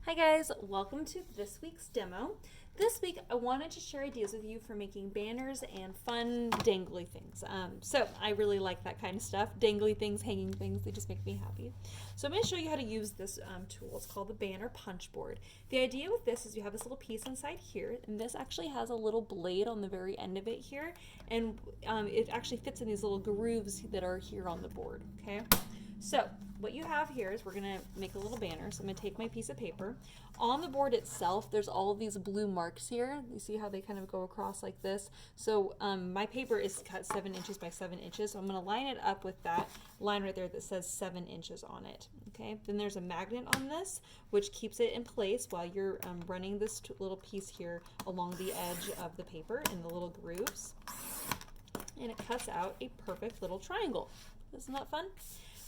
Hi guys, welcome to this week's demo. This week I wanted to share ideas with you for making banners and fun dangly things. So I really like that kind of stuff. Dangly things, hanging things, they just make me happy. So I'm going to show you how to use this tool. It's called the banner punch board. The idea with this is you have this little piece inside here, and this actually has a little blade on the very end of it here, and it actually fits in these little grooves that are here on the board, okay? So what you have here is we're going to make a little banner. So I'm going to take my piece of paper. On the board itself, there's all of these blue marks here. You see how they kind of go across like this? So my paper is cut 7 inches by 7 inches. So I'm going to line it up with that line right there that says 7 inches on it. Okay. Then there's a magnet on this, which keeps it in place while you're running this little piece here along the edge of the paper in the little grooves. And it cuts out a perfect little triangle. Isn't that fun?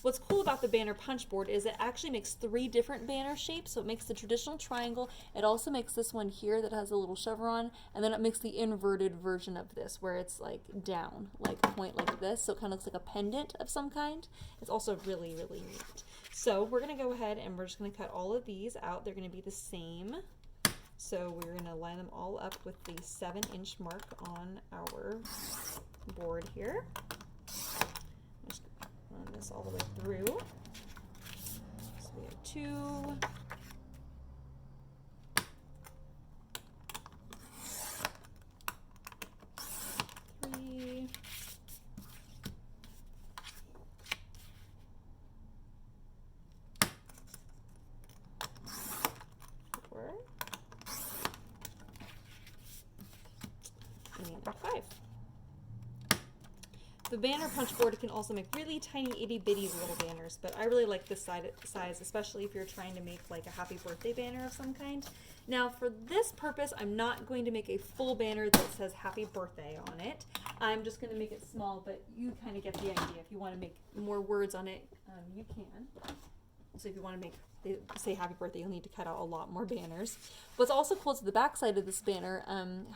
What's cool about the banner punch board is it actually makes 3 different banner shapes. So it makes the traditional triangle. It also makes this one here that has a little chevron, and then it makes the inverted version of this where it's like down, like a point like this. So it kind of looks like a pendant of some kind. It's also really, really neat. So we're going to go ahead and we're just going to cut all of these out. They're going to be the same. So we're going to line them all up with the 7-inch mark on our board here. Run this all the way through. So we have 2, 3, 4, and 5. The banner punch board can also make really tiny itty bitty little banners, but I really like this size, especially if you're trying to make like a happy birthday banner of some kind. Now for this purpose, I'm not going to make a full banner that says happy birthday on it. I'm just going to make it small, but you kind of get the idea. If you want to make more words on it, you can. So if you want to make say happy birthday, you'll need to cut out a lot more banners. What's also cool is the back side of this banner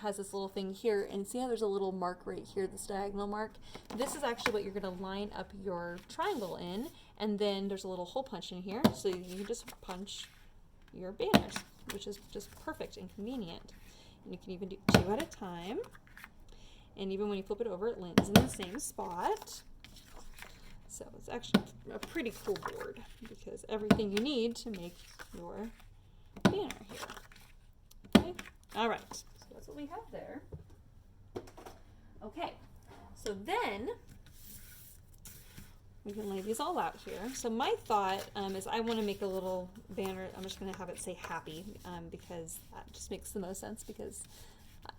has this little thing here, and see how there's a little mark right here, this diagonal mark? This is actually what you're going to line up your triangle in, and then there's a little hole punch in here, so you can just punch your banners, which is just perfect and convenient. And you can even do 2 at a time, and even when you flip it over, it lands in the same spot. So it's actually a pretty cool board because everything you need to make your banner here. Okay, all right, so that's what we have there. Okay, so then we can lay these all out here. So my thought is I want to make a little banner. I'm just going to have it say happy because that just makes the most sense because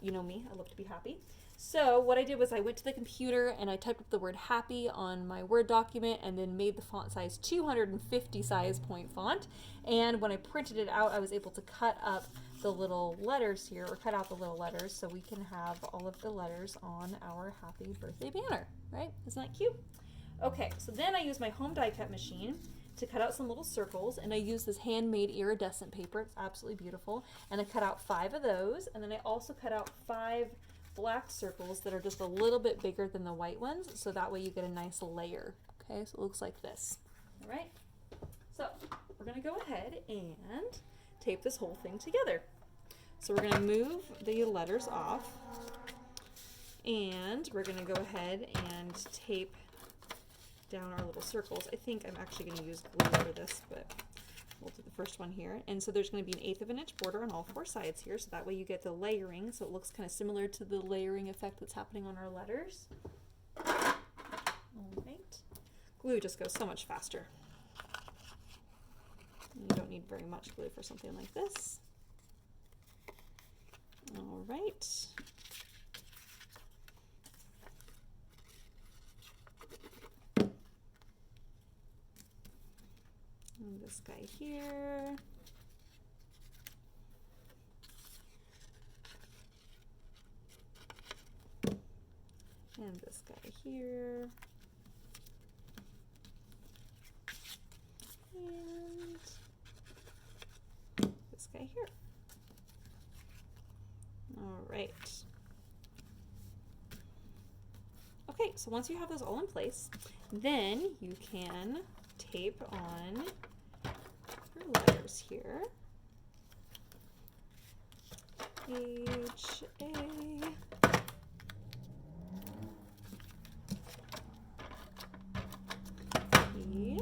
you know me, I love to be happy. So what I did was I went to the computer and I typed up the word happy on my Word document and then made the font size 250 size point font. And when I printed it out, I was able to cut up the little letters here, or cut out the little letters so we can have all of the letters on our happy birthday banner, right? Isn't that cute? Okay, so then I used my home die cut machine to cut out some little circles, and I used this handmade iridescent paper. It's absolutely beautiful. And I cut out 5 of those, and then I also cut out 5 black circles that are just a little bit bigger than the white ones, so that way you get a nice layer. Okay, so it looks like this. All right, so we're going to go ahead and tape this whole thing together. So we're going to move the letters off, and we're going to go ahead and tape down our little circles. I think I'm actually going to use glue for this, but we'll do the first one here. And so there's going to be an 1/8 of an inch border on all 4 sides here, so that way you get the layering, so it looks kind of similar to the layering effect that's happening on our letters. All right. Glue just goes so much faster. You don't need very much glue for something like this. All right. And this guy here. And this guy here. And this guy here. All right. Okay, so once you have those all in place, then you can tape on your letters here. H, A. P.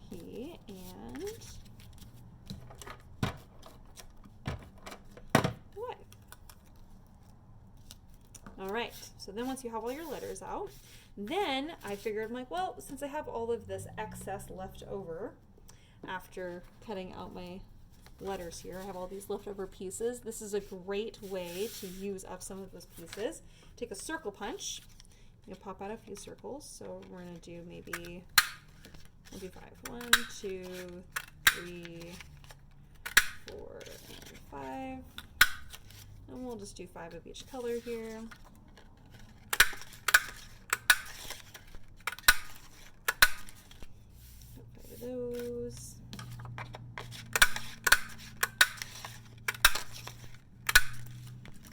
P and Y. All right, so then once you have all your letters out, then I figured, I'm like, well, since I have all of this excess left over after cutting out my letters here, I have all these leftover pieces. This is a great way to use up some of those pieces. Take a circle punch. You pop out a few circles. So we're going to do maybe, we'll do 5. 1, 2, 3, 4, and 5. And we'll just do 5 of each color here. Those.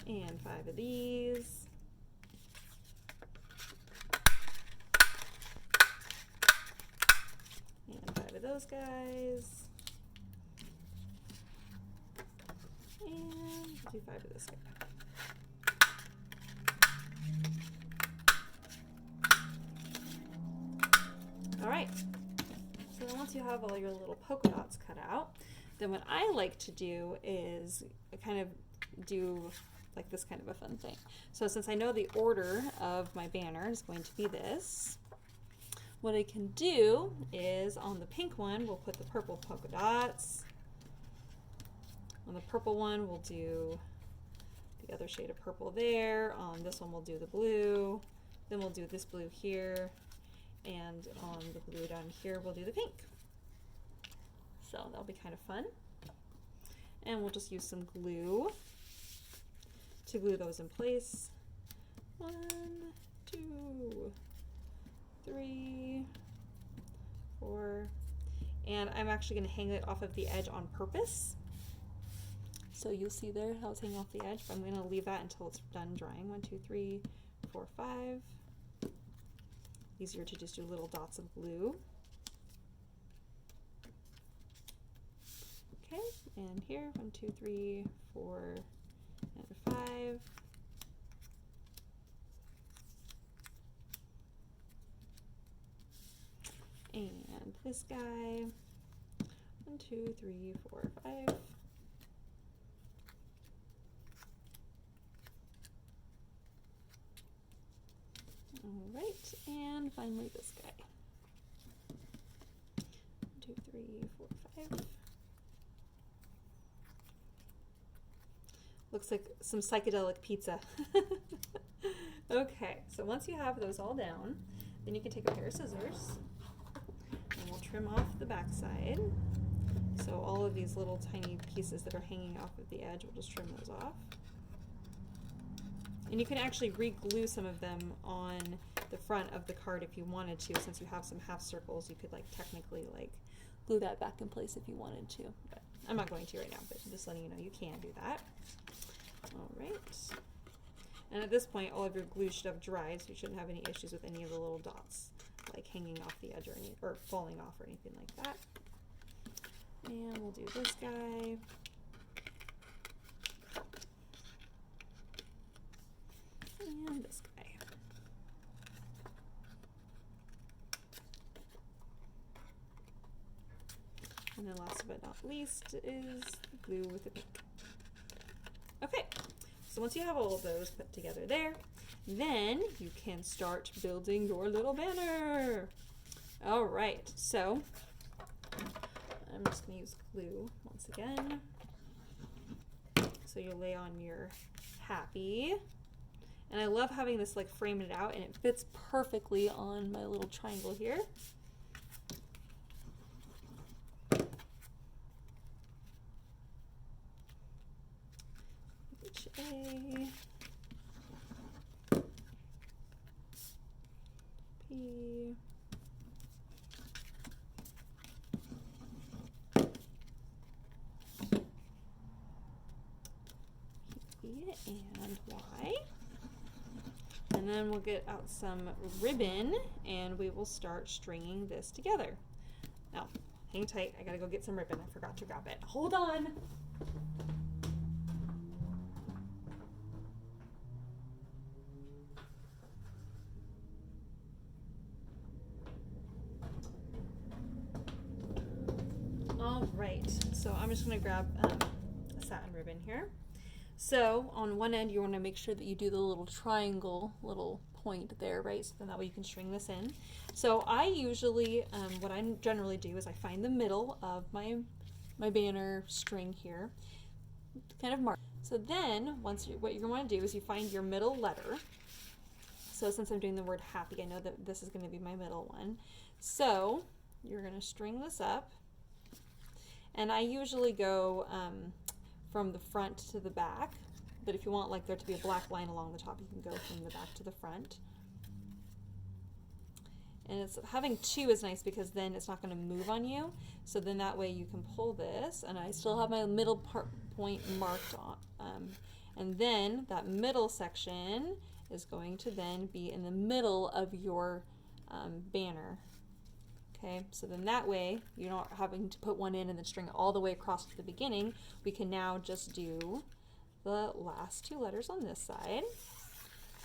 And 5 of these. And 5 of those guys. And do 5 of this guy. All right. So then once you have all your little polka dots cut out, then what I like to do is kind of do like this kind of a fun thing. So since I know the order of my banner is going to be this, what I can do is on the pink one, we'll put the purple polka dots. On the purple one, we'll do the other shade of purple there. On this one, we'll do the blue. Then we'll do this blue here. And on the blue down here, we'll do the pink. So that'll be kind of fun. And we'll just use some glue to glue those in place. 1, 2, 3, 4. And I'm actually going to hang it off of the edge on purpose. So you'll see there how it's hanging off the edge, but I'm going to leave that until it's done drying. 1, 2, 3, 4, 5. Easier to just do little dots of glue. Okay, and here, 1, 2, 3, 4, and 5. And this guy, 1, 2, 3, 4, 5. All right, and finally this guy. 1, 2, 3, 4, 5. Looks like some psychedelic pizza. Okay, so once you have those all down, then you can take a pair of scissors and we'll trim off the back side. So all of these little tiny pieces that are hanging off of the edge, we'll just trim those off. And you can actually re-glue some of them on the front of the card if you wanted to. Since you have some half circles, you could like technically like glue that back in place if you wanted to. But I'm not going to right now, but I'm just letting you know you can do that. All right. And at this point, all of your glue should have dried, so you shouldn't have any issues with any of the little dots like hanging off the edge or falling off or anything like that. And we'll do this guy. And this guy. And then last but not least is the glue with the pink. Okay, so once you have all of those put together there, then you can start building your little banner. All right, so I'm just going to use glue once again. So you lay on your happy. And I love having this like framed out, and it fits perfectly on my little triangle here. H-A, P, P, and Y. And then we'll get out some ribbon and we will start stringing this together. Now, hang tight. I gotta go get some ribbon. I forgot to grab it. Hold on. All right, so I'm just gonna grab a satin ribbon here. So on one end, you want to make sure that you do the little triangle, little point there, right? So then that way you can string this in. So I usually, what I generally do is I find the middle of my banner string here, kind of mark. So then what you're going to do is you find your middle letter. So since I'm doing the word happy, I know that this is going to be my middle one. So you're going to string this up. And I usually go from the front to the back, but if you want like there to be a black line along the top, you can go from the back to the front. And having two is nice because then it's not going to move on you. So then that way you can pull this, and I still have my middle point marked on. And then that middle section is going to then be in the middle of your banner. Okay, so then that way you're not having to put one in and then string it all the way across to the beginning. We can now just do the last two letters on this side,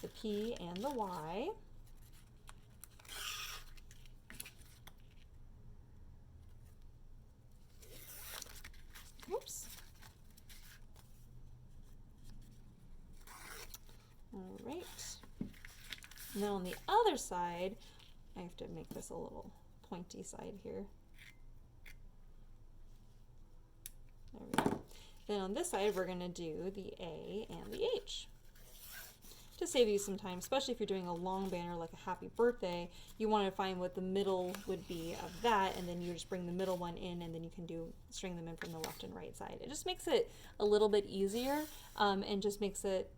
the P and the Y. Oops. All right. And then on the other side, I have to make this a little pointy side here. There we go. Then on this side, we're going to do the A and the H. To save you some time, especially if you're doing a long banner like a happy birthday, you want to find what the middle would be of that, and then you just bring the middle one in, and then you can string them in from the left and right side. It just makes it a little bit easier, and just makes it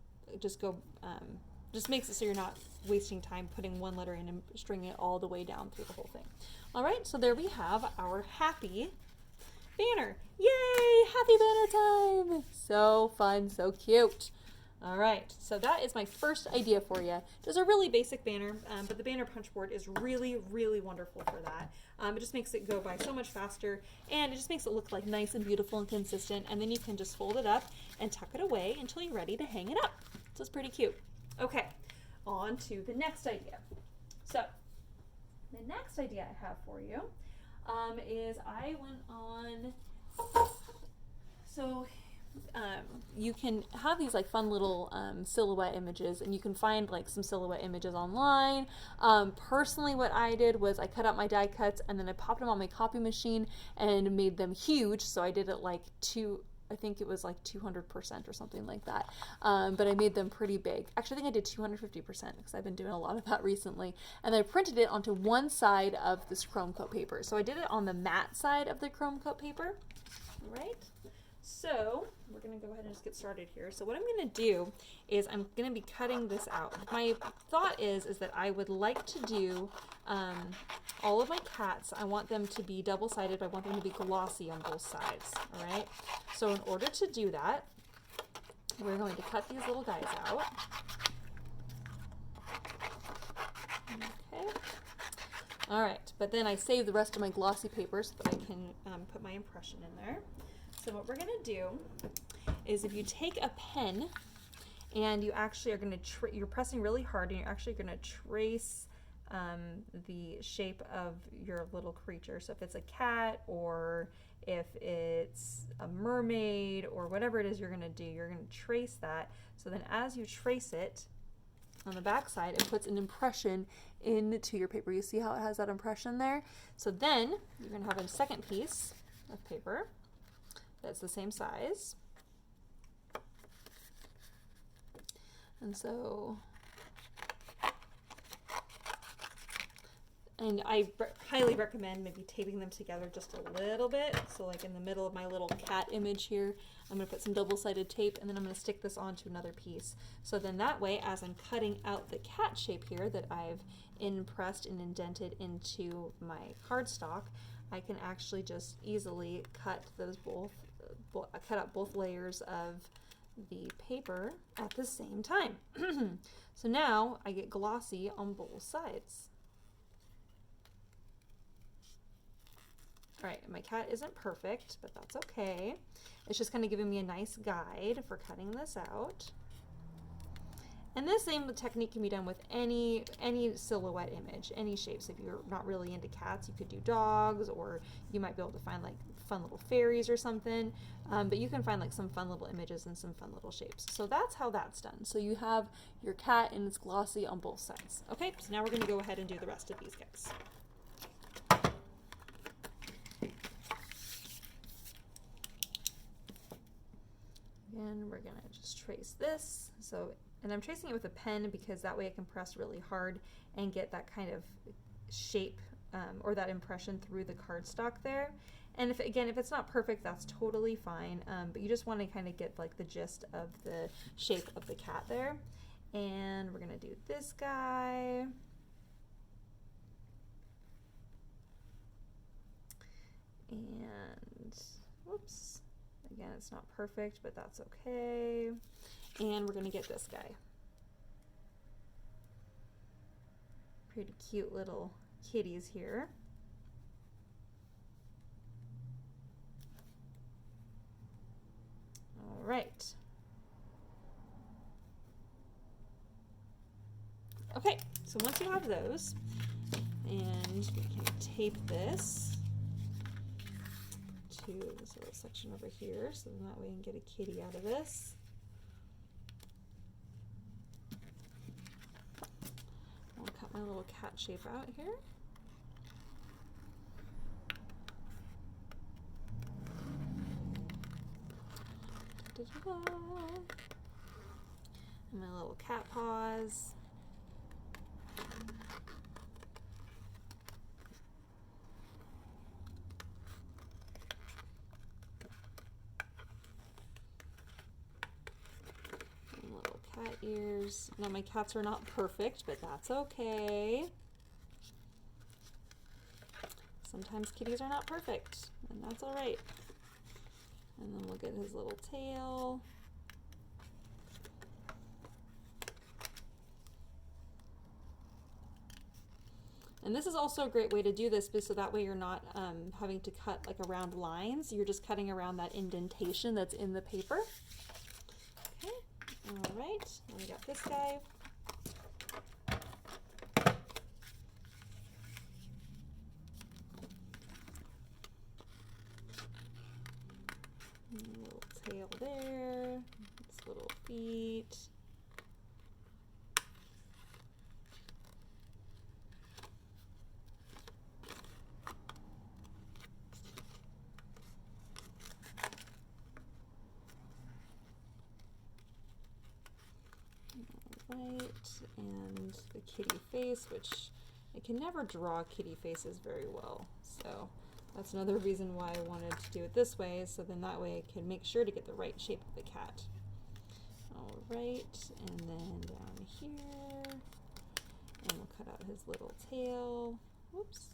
so you're not wasting time putting one letter in and stringing it all the way down through the whole thing. All right, so there we have our happy banner. Yay, happy banner time. So fun, so cute. All right, so that is my first idea for you. Just a really basic banner, but the banner punch board is really, really wonderful for that. It just makes it go by so much faster, and it just makes it look like nice and beautiful and consistent, and then you can just fold it up and tuck it away until you're ready to hang it up. So it's pretty cute. Okay, on to the next idea. So the next idea I have for you is I went on, you can have these like fun little silhouette images, and you can find like some silhouette images online. Personally, what I did was I cut out my die cuts and then I popped them on my copy machine and made them huge. So I did it like I think it was like 200% or something like that. But I made them pretty big. Actually, I think I did 250% because I've been doing a lot of that recently. And I printed it onto one side of this chrome coat paper. So I did it on the matte side of the chrome coat paper. All right. So we're going to go ahead and just get started here. So what I'm going to do is I'm going to be cutting this out. My thought is that I would like to do all of my cats. I want them to be double-sided. I want them to be glossy on both sides. All right. So in order to do that, we're going to cut these little guys out. Okay. All right. But then I save the rest of my glossy paper so that I can put my impression in there. So what we're going to do is if you take a pen and you actually are going to, you're pressing really hard and you're actually going to trace the shape of your little creature. So if it's a cat or if it's a mermaid or whatever it is you're going to do, you're going to trace that. So then as you trace it on the back side, it puts an impression into your paper. You see how it has that impression there? So then you're going to have a second piece of paper that's the same size. And so, and I highly recommend maybe taping them together just a little bit. So like in the middle of my little cat image here, I'm going to put some double-sided tape, and then I'm going to stick this onto another piece. So then that way, as I'm cutting out the cat shape here that I've impressed and indented into my cardstock, I can actually just easily cut those cut out both layers of the paper at the same time. So now I get glossy on both sides. right, my cat isn't perfect, but that's okay. It's just kind of giving me a nice guide for cutting this out. And this same technique can be done with any silhouette image, any shapes. If you're not really into cats, you could do dogs, or you might be able to find like fun little fairies or something. But you can find like some fun little images and some fun little shapes. So that's how that's done. So you have your cat and it's glossy on both sides. Okay, so now we're going to go ahead and do the rest of these guys. Again, we're going to just trace this. And I'm tracing it with a pen because that way I can press really hard and get that kind of shape or that impression through the cardstock there. And if it's not perfect, that's totally fine. But you just want to kind of get like the gist of the shape of the cat there. And we're going to do this guy. And whoops, again, it's not perfect, but that's okay. And we're going to get this guy. Pretty cute little kitties here. All right. Okay, so once you have those, and we can tape this to this little section over here, so that way we can get a kitty out of this. I'll cut my little cat shape out here. And my little cat paws. And little cat ears. Now my cats are not perfect, but that's okay. Sometimes kitties are not perfect, and that's all right. And then we'll get his little tail. And this is also a great way to do this, so that way you're not having to cut like around lines. You're just cutting around that indentation that's in the paper. Okay, all right, now we got this guy. Little tail there, his little feet. Right, and the kitty face, which I can never draw kitty faces very well, so that's another reason why I wanted to do it this way, so then that way I can make sure to get the right shape of the cat. All right, and then down here, and we'll cut out his little tail. Whoops.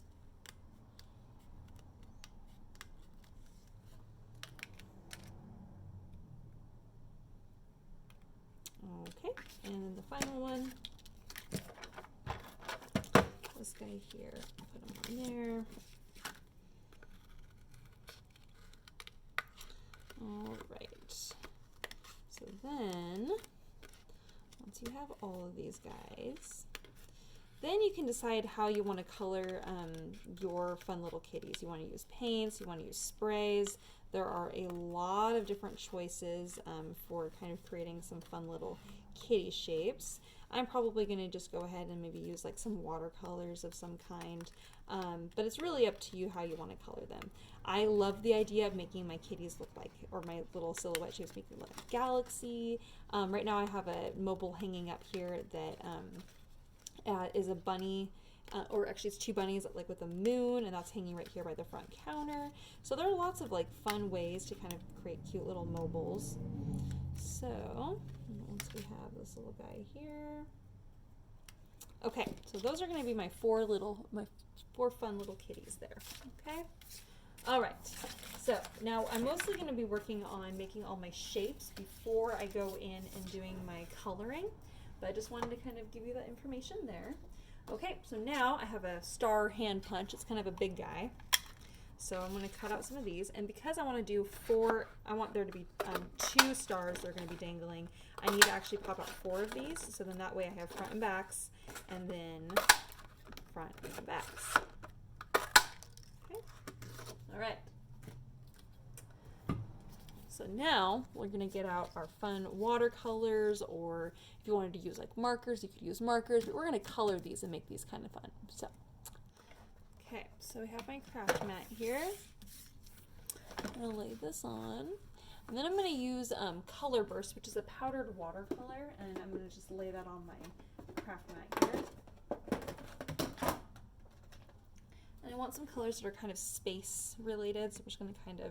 Okay, and then the final one, this guy here, put him on there. All right, so then, once you have all of these guys, then you can decide how you want to color your fun little kitties. You want to use paints, you want to use sprays. There are a lot of different choices for kind of creating some fun little kitty shapes. I'm probably going to just go ahead and maybe use like some watercolors of some kind, but it's really up to you how you want to color them. I love the idea of making my kitties look like, or my little silhouette shapes make them look like a galaxy. Right now I have a mobile hanging up here that is a bunny, or actually it's two bunnies like with a moon, and that's hanging right here by the front counter. So there are lots of like fun ways to kind of create cute little mobiles. So once we have this little guy here, okay, so those are going to be my four fun little kitties there. Okay, all right, so now I'm mostly going to be working on making all my shapes before I go in and doing my coloring, but I just wanted to kind of give you that information there. Okay, so now I have a star hand punch. It's kind of a big guy. So I'm going to cut out some of these, and because I want to do 4, I want there to be 2 stars that are going to be dangling, I need to actually pop out 4 of these, so then that way I have front and backs, and then front and backs. Okay, all right. So now we're going to get out our fun watercolors, or if you wanted to use like markers, you could use markers, but we're going to color these and make these kind of fun. So, okay, so we have my craft mat here. I'm going to lay this on, and then I'm going to use Color Burst, which is a powdered watercolor, and I'm going to just lay that on my craft mat here. And I want some colors that are kind of space related, so I'm just going to kind of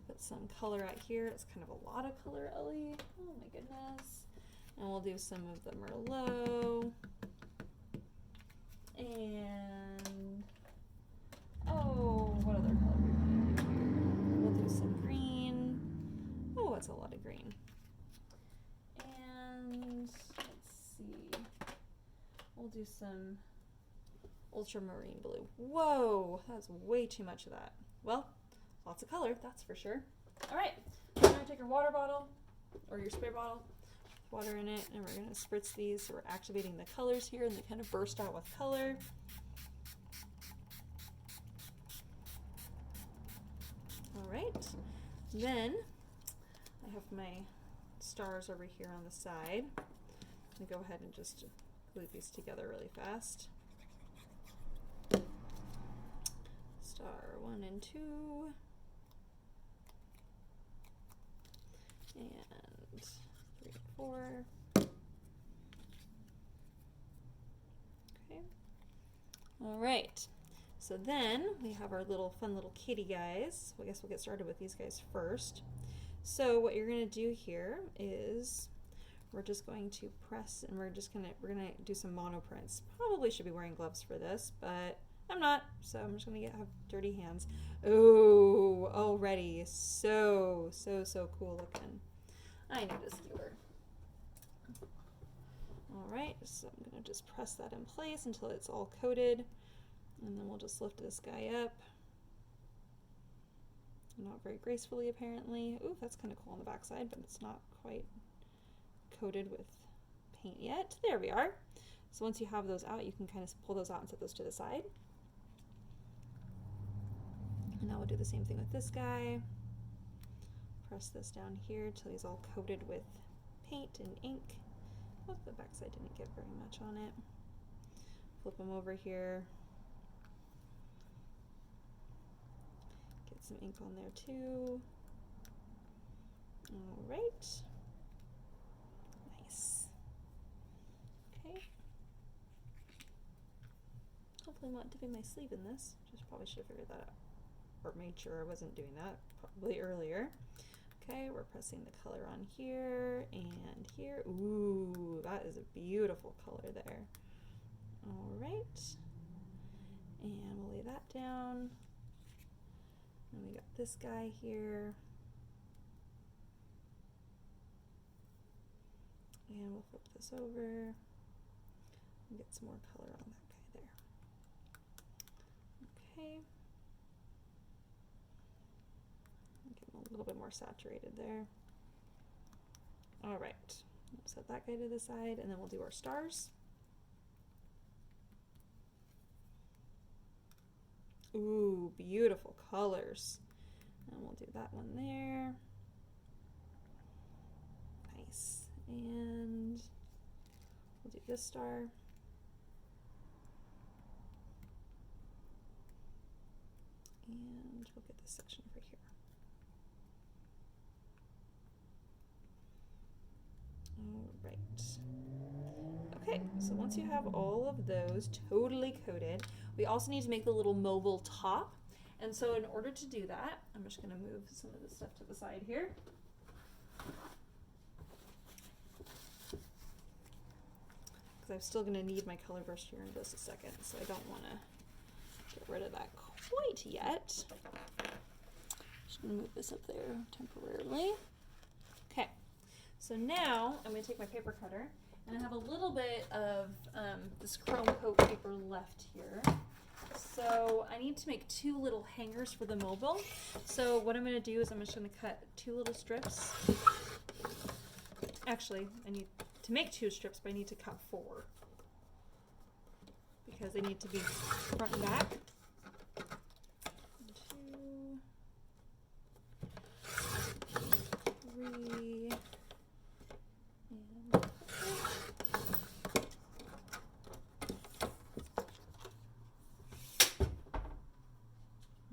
put some color out here. It's kind of a lot of color, Ellie. Oh my goodness. And we'll do some of the Merlot. And oh, what other color we want to do here? We'll do some green. Oh, that's a lot of green. And let's see. We'll do some ultramarine blue. Whoa, that's way too much of that. Well, lots of color, that's for sure. All right, you're gonna take your water bottle or your spray bottle, water in it, and we're gonna spritz these. So we're activating the colors here, and they kind of burst out with color. All right, then I have my stars over here on the side. I'm gonna go ahead and just glue these together really fast. Star 1 and 2. And 3 and 4. Okay. All right. So then we have our little fun little kitty guys. Well, I guess we'll get started with these guys first. So what you're going to do here is we're just going to press, and we're gonna do some mono prints. Probably should be wearing gloves for this, but I'm not, so I'm just gonna have dirty hands. Oh, already so cool looking. I need a skewer. All right, so I'm gonna just press that in place until it's all coated, and then we'll just lift this guy up. Not very gracefully, apparently. Ooh, that's kind of cool on the back side, but it's not quite coated with paint yet. There we are. So once you have those out, you can kind of pull those out and set those to the side. And now we'll do the same thing with this guy. Press this down here till he's all coated with paint and ink. Oh, the backside didn't get very much on it. Flip him over here. Get some ink on there too. All right. Nice. Okay. Hopefully I'm not dipping my sleeve in this. Just probably should have figured that out, or made sure I wasn't doing that probably earlier. Okay, we're pressing the color on here and here. Ooh, that is a beautiful color there. All right, and we'll lay that down. And we got this guy here. And we'll flip this over and get some more color on that guy there. Okay. Get a little bit more saturated there. All right, set that guy to the side, and then we'll do our stars. Ooh, beautiful colors. And we'll do that one there. Nice. And we'll do this star. And we'll get this section over here. All right. Okay, so once you have all of those totally coated, we also need to make the little mobile top. And so in order to do that, I'm just going to move some of this stuff to the side here. Because I'm still going to need my color burst here in just a second, so I don't want to get rid of that quite yet. Just going to move this up there temporarily. Okay, so now I'm going to take my paper cutter, and I have a little bit of this chrome coat paper left here. So So I need to make 2 little hangers for the mobile. So what I'm going to do is I'm just going to cut 2 little strips. Actually, I need to make 2 strips, but I need to cut 4 because they need to be front and back. 2, 3, and 4.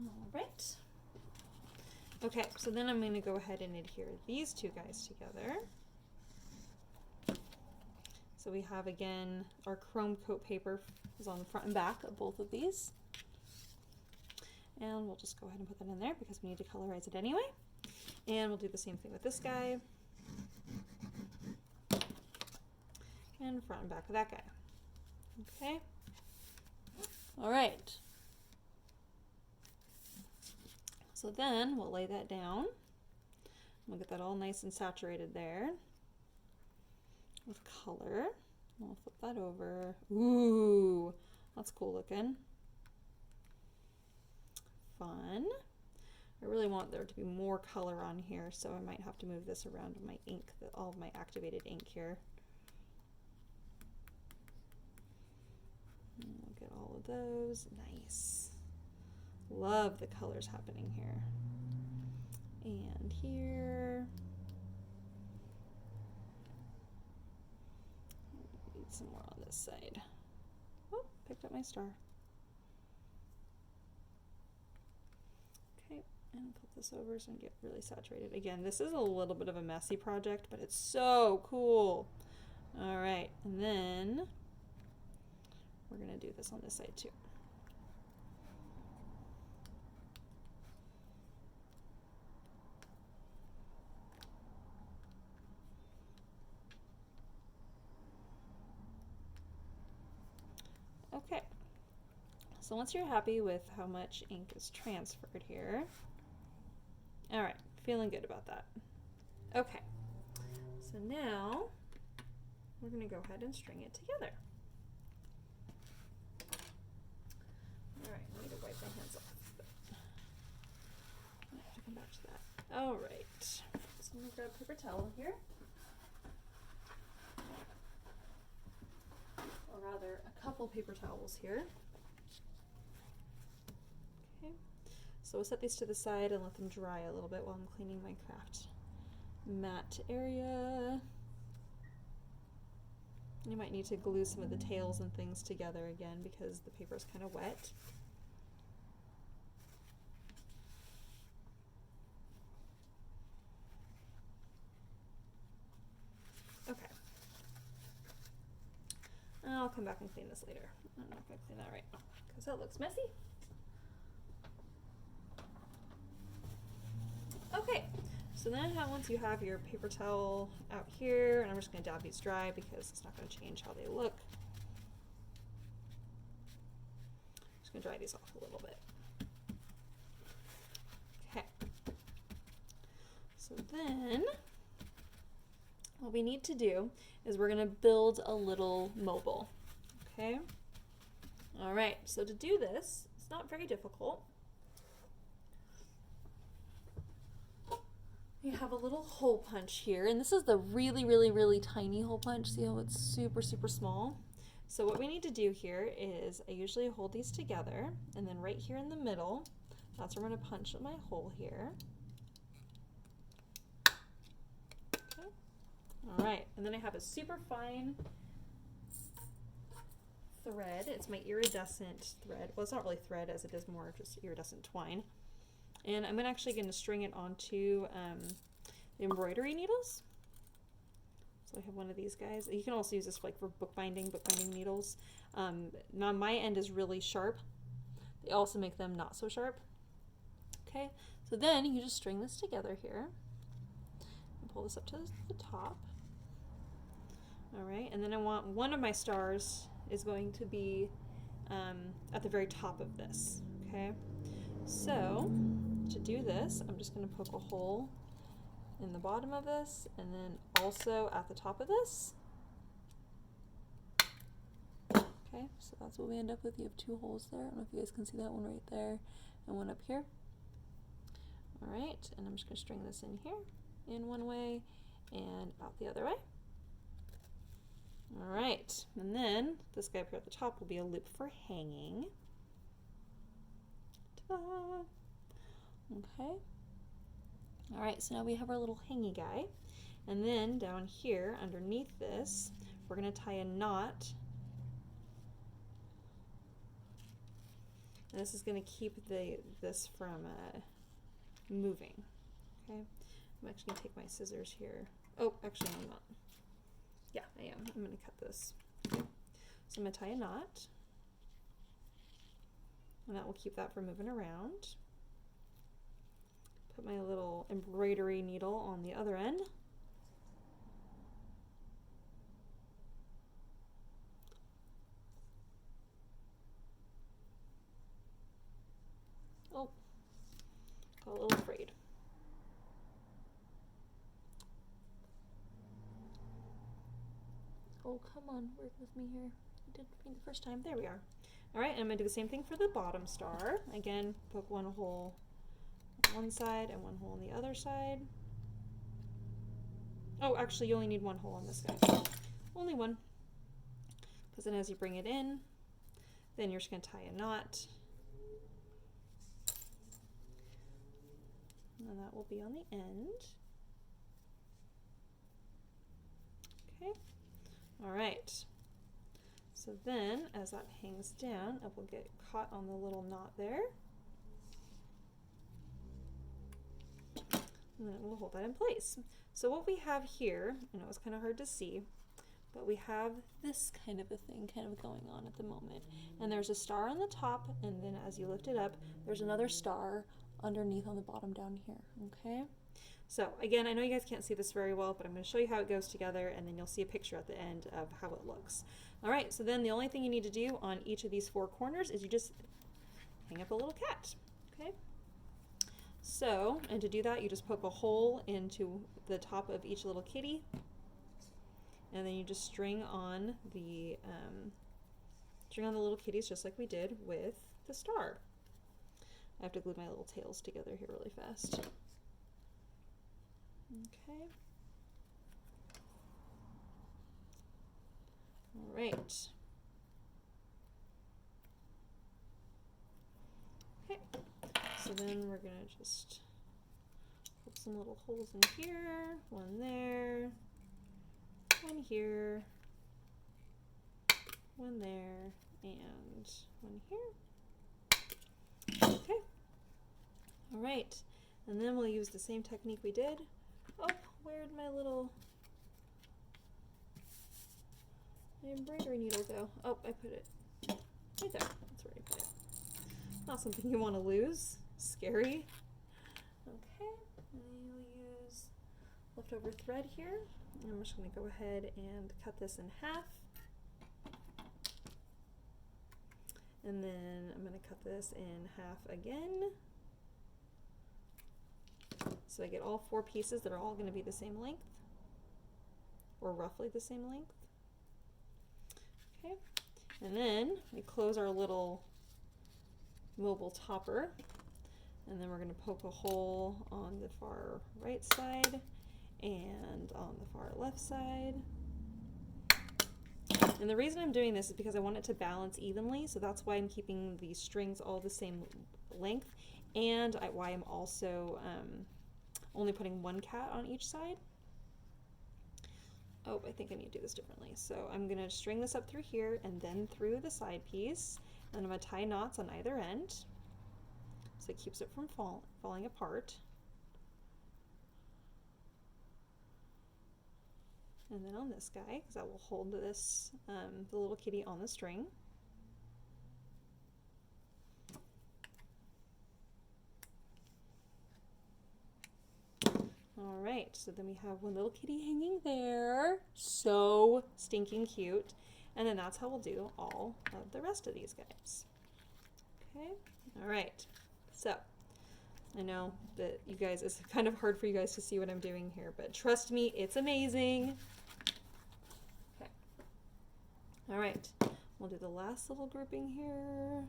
All right. Okay, so then I'm going to go ahead and adhere these 2 guys together. So we have, again, our chrome coat paper is on the front and back of both of these. And we'll just go ahead and put that in there because we need to colorize it anyway. And we'll do the same thing with this guy. And front and back of that guy. Okay. All right. So then we'll lay that down. We'll get that all nice and saturated there with color. We'll flip that over. Ooh, that's cool looking. Fun. I really want there to be more color on here, so I might have to move this around with my ink, all of my activated ink here. And we'll get all of those. Nice. Love the colors happening here. And here. Need some more on this side. Oh, picked up my star. Okay, and flip this over so I can get really saturated. Again, this is a little bit of a messy project, but it's so cool. All right, and then we're gonna do this on this side too. Okay, so once you're happy with how much ink is transferred here, all right, feeling good about that. Okay, so now we're gonna go ahead and string it together. All right, I need to wipe my hands off, but I have to come back to that. All right, so I'm gonna grab a paper towel here. Or rather, a couple paper towels here. Okay, so we'll set these to the side and let them dry a little bit while I'm cleaning my craft mat area. You might need to glue some of the tails and things together again because the paper is kind of wet. Okay. I'll come back and clean this later. I'm not going to clean that right now because that looks messy. Okay, so then once you have your paper towel out here, and I'm just going to dab these dry because it's not going to change how they look. Just going to dry these off a little bit. Okay. So then what we need to do is we're going to build a little mobile. Okay? All right, so to do this, it's not very difficult. You have a little hole punch here, and this is the really, really, really tiny hole punch. See how it's super, super small? So what we need to do here is I usually hold these together, and then right here in the middle, that's where I'm going to punch my hole here. Okay. All right, and then I have a super fine thread. It's my iridescent thread. Well, it's not really thread as it is more just iridescent twine. And I'm actually going to string it onto the embroidery needles. So I have one of these guys. You can also use this like for bookbinding needles. Now my end is really sharp. They also make them not so sharp. Okay, so then you just string this together here. And pull this up to the top. All right, and then I want one of my stars is going to be at the very top of this. Okay. So, to do this, I'm just going to poke a hole in the bottom of this and then also at the top of this. Okay, so that's what we end up with. You have 2 holes there. I don't know if you guys can see that, one right there and one up here. All right, and I'm just going to string this in here in one way and out the other way. All right, and then this guy up here at the top will be a loop for hanging. Ta-da! Okay. All right, so now we have our little hangy guy. And then down here underneath this, we're going to tie a knot. And this is going to keep this from moving. Okay, I'm actually going to take my scissors here. Oh, actually, no, I'm not. Yeah, I am. I'm going to cut this. Okay. So I'm going to tie a knot. And that will keep that from moving around. Put my little embroidery needle on the other end. Oh, got a little afraid. Oh, come on, work with me here. I did it the first time. There we are. All right, and I'm going to do the same thing for the bottom star. Again, poke one hole on one side and one hole on the other side. Oh, actually, you only need one hole on this guy. Only one. Because then as you bring it in, then you're just going to tie a knot. And that will be on the end. Okay. All right. So then, as that hangs down, it will get caught on the little knot there. And then it will hold that in place. So what we have here, and it was kind of hard to see, but we have this kind of a thing kind of going on at the moment. And there's a star on the top, and then as you lift it up, there's another star underneath on the bottom down here, okay? So again, I know you guys can't see this very well, but I'm going to show you how it goes together, and then you'll see a picture at the end of how it looks. All right, so then the only thing you need to do on each of these 4 corners is you just hang up a little cat, okay? So, and to do that, you just poke a hole into the top of each little kitty, and then you just string on the little kitties just like we did with the star. I have to glue my little tails together here really fast. Okay. All right. Okay. So then we're gonna just put some little holes in here, one there, one here, one there, and one here. Okay. All right. And then we'll use the same technique we did. Oh, where'd my embroidery needle go? Oh, I put it right there. That's where I put it. Not something you want to lose. Scary. Okay, and then you'll use leftover thread here. And I'm just going to go ahead and cut this in half. And then I'm going to cut this in half again. So I get all 4 pieces that are all going to be the same length, or roughly the same length. Okay, and then we close our little mobile topper, and then we're going to poke a hole on the far right side and on the far left side. And the reason I'm doing this is because I want it to balance evenly, so that's why I'm keeping these strings all the same length, and why I'm also only putting 1 cat on each side. Oh, I think I need to do this differently. So I'm going to string this up through here and then through the side piece, and I'm going to tie knots on either end so it keeps it from falling apart. And then on this guy, because that will hold this, the little kitty on the string. All right, so then we have one little kitty hanging there. So stinking cute. And then that's how we'll do all of the rest of these guys. Okay, all right. So I know that you guys, it's kind of hard for you guys to see what I'm doing here, but trust me, it's amazing. Okay. All right, We'll do the last little grouping here.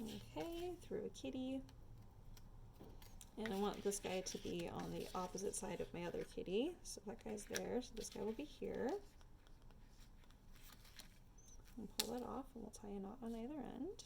Okay, through a kitty. And I want this guy to be on the opposite side of my other kitty. So that guy's there, so this guy will be here. And pull that off, and we'll tie a knot on either end.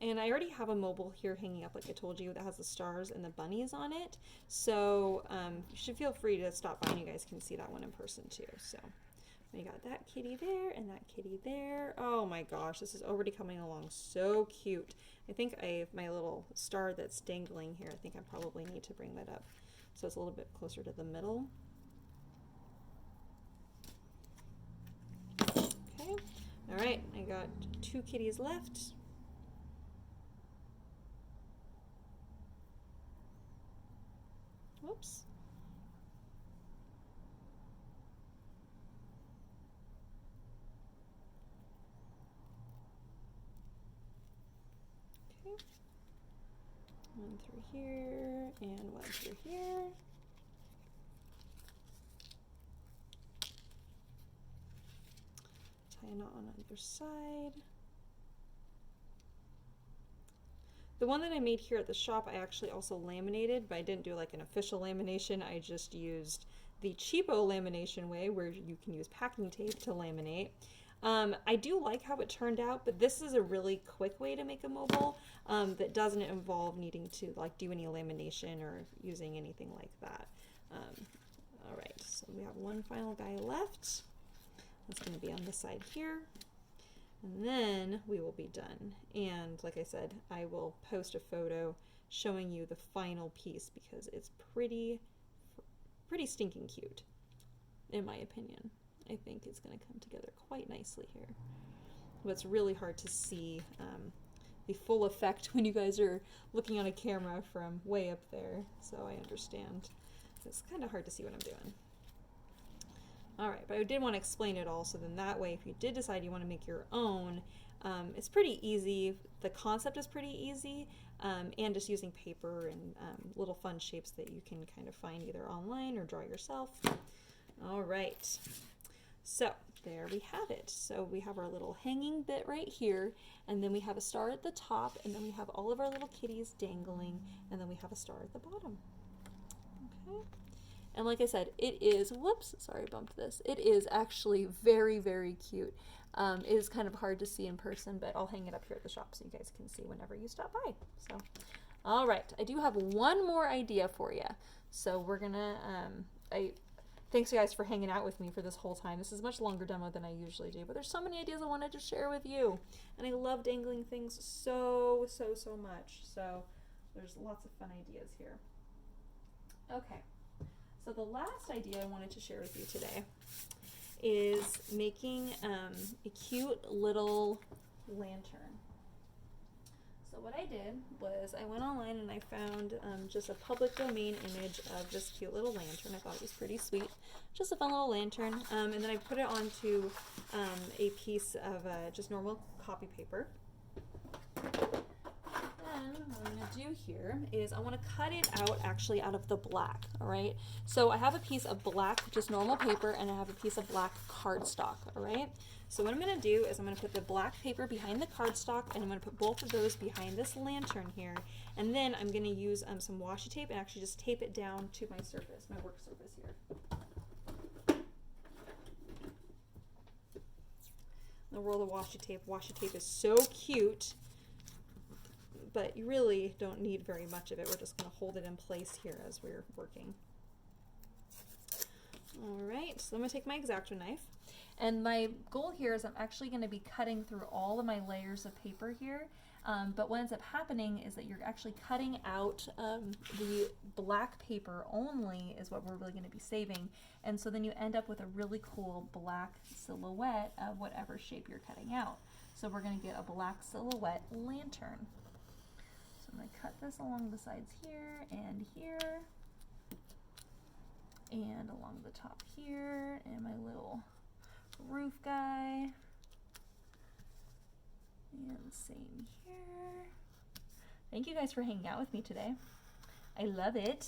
And I already have a mobile here hanging up, like I told you, that has the stars and the bunnies on it. So you should feel free to stop by and you guys can see that one in person too. So we got that kitty there and that kitty there. Oh my gosh, this is already coming along so cute. I think my little star that's dangling here, I think I probably need to bring that up so it's a little bit closer to the middle. Okay, all right, I got 2 kitties left. Whoops. Okay. 1 through here and 1 through here. Tie a knot on either side. The one that I made here at the shop, I actually also laminated, but I didn't do like an official lamination. I just used the cheapo lamination way where you can use packing tape to laminate. I do like how it turned out, but this is a really quick way to make a mobile that doesn't involve needing to like do any lamination or using anything like that. All right, so we have one final guy left. That's going to be on the side here. And then we will be done. And like I said, I will post a photo showing you the final piece because it's pretty stinking cute, in my opinion. I think it's going to come together quite nicely here. But it's really hard to see the full effect when you guys are looking on a camera from way up there. So I understand. It's kind of hard to see what I'm doing. All right, but I did want to explain it all, so then that way if you did decide you want to make your own, it's pretty easy. The concept is pretty easy, and just using paper and little fun shapes that you can kind of find either online or draw yourself. All right, so there we have it. So we have our little hanging bit right here, and then we have a star at the top, and then we have all of our little kitties dangling, and then we have a star at the bottom. Okay. And like I said, it is, whoops, sorry, I bumped this. It is actually very, very cute. It is kind of hard to see in person, but I'll hang it up here at the shop so you guys can see whenever you stop by. So, all right, I do have one more idea for you. So we're gonna, thanks you guys for hanging out with me for this whole time. This is a much longer demo than I usually do, but there's so many ideas I wanted to share with you. And I love dangling things so much. So there's lots of fun ideas here. Okay. So the last idea I wanted to share with you today is making a cute little lantern. So what I did was I went online and I found just a public domain image of this cute little lantern. I thought it was pretty sweet. Just a fun little lantern. And then I put it onto a piece of just normal copy paper. Then what I'm going to do here is I want to cut it out actually out of the black, all right? So I have a piece of black, just normal paper, and I have a piece of black cardstock, all right? So what I'm going to do is I'm going to put the black paper behind the cardstock, and I'm going to put both of those behind this lantern here, and then I'm going to use some washi tape and actually just tape it down to my surface, my work surface here. The roll of washi tape. Washi tape is so cute, but you really don't need very much of it. We're just going to hold it in place here as we're working. All right, so I'm going to take my X-Acto knife, and my goal here is I'm actually going to be cutting through all of my layers of paper here, but what ends up happening is that you're actually cutting out the black paper only is what we're really going to be saving, and so then you end up with a really cool black silhouette of whatever shape you're cutting out. So we're going to get a black silhouette lantern. I'm going to cut this along the sides here, and along the top here, and my little roof guy. And same here. Thank you guys for hanging out with me today. I love it.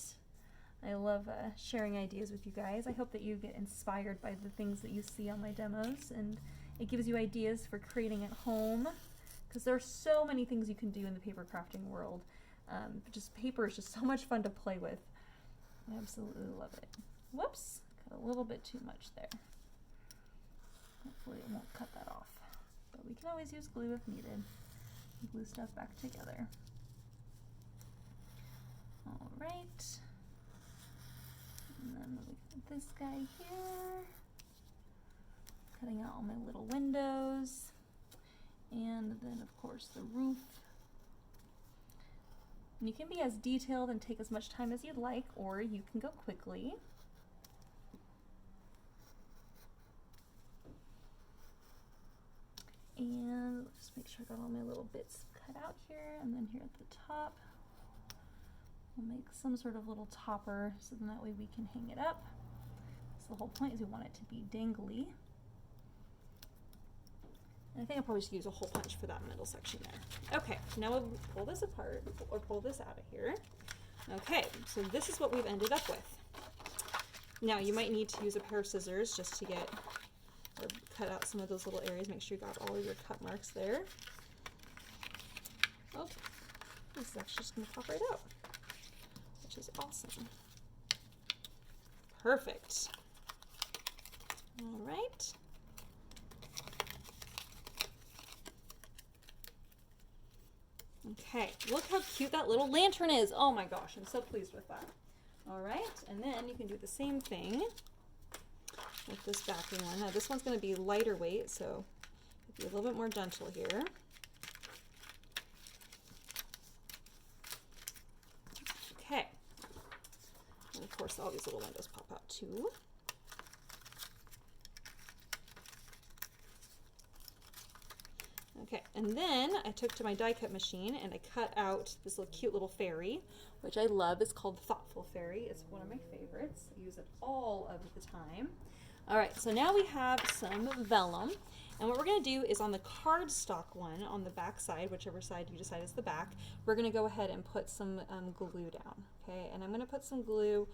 I love sharing ideas with you guys. I hope that you get inspired by the things that you see on my demos, and it gives you ideas for creating at home, because there are so many things you can do in the paper crafting world. Just paper is just so much fun to play with. I absolutely love it. Whoops, got a little bit too much there. Hopefully it won't cut that off. But we can always use glue if needed. Glue stuff back together. All right. And then we got this guy here. Cutting out all my little windows. And then of course the roof. And you can be as detailed and take as much time as you'd like, or you can go quickly. And just make sure I got all my little bits cut out here, and then here at the top we'll make some sort of little topper, so then that way we can hang it up. So the whole point is we want it to be dangly. And I think I'll probably just use a hole punch for that middle section there. Okay, now we'll pull this apart, or pull this out of here. Okay, so this is what we've ended up with. Now you might need to use a pair of scissors just to get, or cut out some of those little areas. Make sure you got all of your cut marks there. Oh, this is actually just going to pop right out, which is awesome. Perfect. All right. Okay, look how cute that little lantern is. Oh my gosh, I'm so pleased with that. All right, and then you can do the same thing with this backing one. Now this one's going to be lighter weight, so be a little bit more gentle here. Okay, and of course all these little windows pop out too. Okay, and then I took to my die cut machine and I cut out this little cute little fairy, which I love. It's called Thoughtful Fairy. It's one of my favorites. I use it all of the time. All right, so now we have some vellum, and what we're going to do is on the cardstock one on the back side, whichever side you decide is the back, we're going to go ahead and put some glue down. Okay, and I'm going to put some glue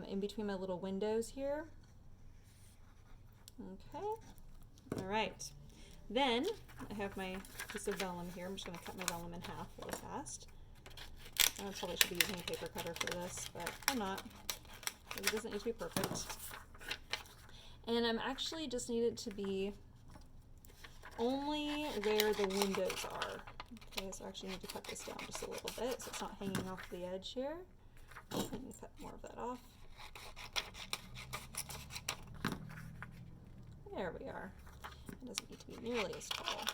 in between my little windows here. Okay, all right. Then I have my piece of vellum here. I'm just going to cut my vellum in half really fast. I probably should be using a paper cutter for this, but I'm not. It doesn't need to be perfect. And I'm actually just need it to be only where the windows are. Okay, so I actually need to cut this down just a little bit so it's not hanging off the edge here. I'm going to cut more of that off. There we are. It doesn't need to be nearly as tall.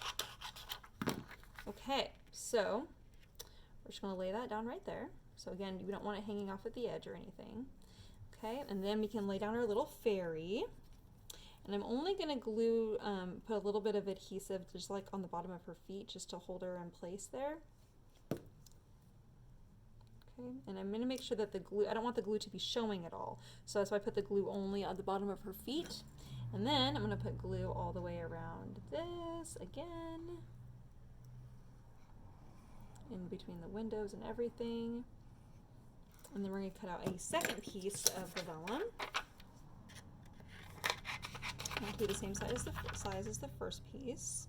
Okay, so we're just going to lay that down right there. So again, you don't want it hanging off at the edge or anything. Okay, and then we can lay down our little fairy. And I'm only going to glue, put a little bit of adhesive just like on the bottom of her feet just to hold her in place there. Okay, and I'm going to make sure that the glue, I don't want the glue to be showing at all. So that's why I put the glue only on the bottom of her feet. And then I'm going to put glue all the way around this again, in between the windows and everything. And then we're going to cut out a second piece of the vellum. It'll be the same size as the first piece.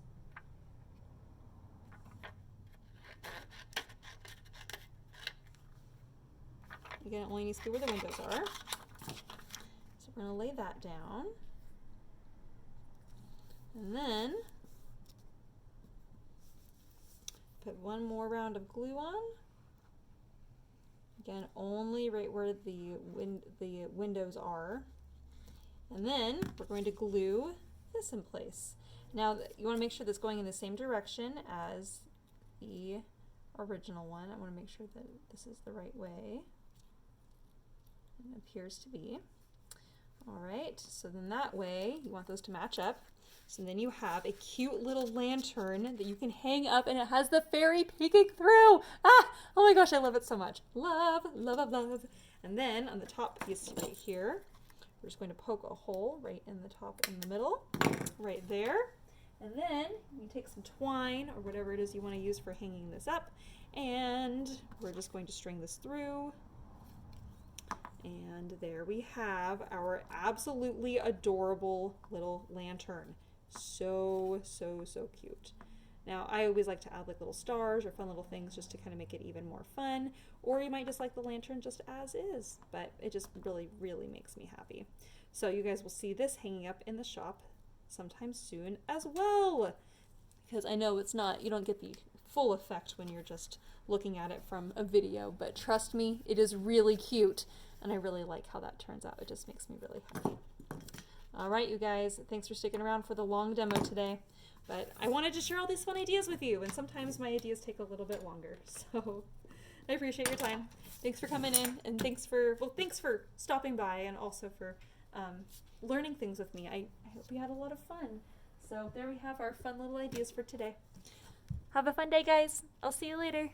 Again, it only needs to be where the windows are. So we're going to lay that down. And then put one more round of glue on. Again, only right where the windows are. And then we're going to glue this in place. Now you want to make sure that's going in the same direction as the original one. I want to make sure that this is the right way. It appears to be. All right, so then that way you want those to match up. So then you have a cute little lantern that you can hang up, and it has the fairy peeking through. Ah, oh my gosh, I love it so much. Love, love, love, love. And then on the top piece right here, We're just going to poke a hole right in the top in the middle, right there. And then you take some twine or whatever it is you want to use for hanging this up, and we're just going to string this through. And there we have our absolutely adorable little lantern. So, so, so cute. Now, I always like to add like little stars or fun little things just to kind of make it even more fun. Or you might just like the lantern just as is, but it just really, really makes me happy. So you guys will see this hanging up in the shop sometime soon as well. Because I know it's not, you don't get the full effect when you're just looking at it from a video, but trust me, it is really cute. And I really like how that turns out. It just makes me really happy. All right, you guys, thanks for sticking around for the long demo today. But I wanted to share all these fun ideas with you, and sometimes my ideas take a little bit longer. So I appreciate your time. Thanks for coming in, and thanks for stopping by, and also for learning things with me. I hope you had a lot of fun. So there we have our fun little ideas for today. Have a fun day, guys. I'll see you later.